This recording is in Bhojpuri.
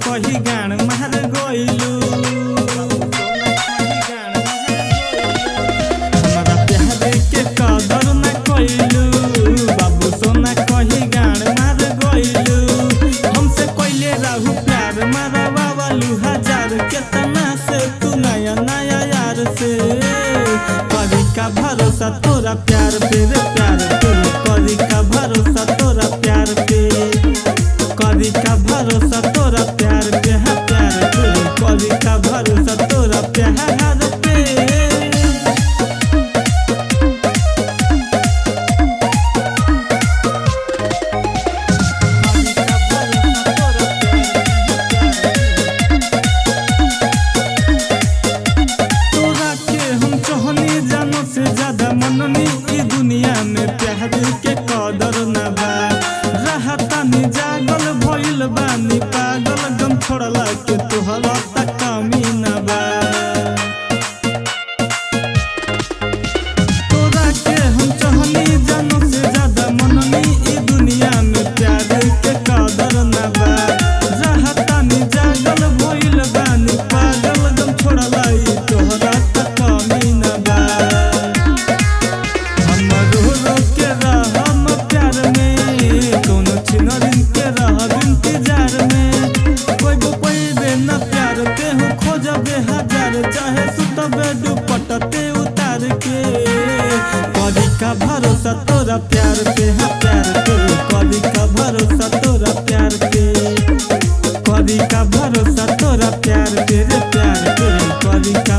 कही गान मार गइलू हमारा प्यार के कदर न कइलू बाबू सोना कही गान मार गइलू हमसे कइले रहू प्यार मारा बाबलू हजार केतना से तू नया नया यार से करी का भरोसा तोरा प्यार पे रे प्यार पे करी का भरोसा तोरा प्यार पे करी का भरोसा तोरा प्यार पे है प्यार पे करी का भरोसा तोरा प्यार पे तोरा के हम चाहनी जानो से ज्यादा मननी ई दुनिया में प्यार के कदर ना बा रहतानी जागल भइल बानी पागल गम छोड़ला के तोहरा तक कमी ना बा तोरा के हम चाहनी जानो से ज्यादा मननी ई दुनिया में प्यार के कदर ना बा रहतानी जागल भइल बानी पागल गम छोड़ला ई तोहरा तक कमी ना बा हम रो के रहम प्यार में कोनो छिनरिन के रहब इंतजार में कोई न प्यार के हो खोजबे हजार चाहे सुतबे दुपट्टे उतार के करी का भरोसा तोरा प्यार पे है प्यार पे करी का भरोसा तोरा प्यार पे करी का भरोसा तोरा प्यार पे रे प्यार पे करी का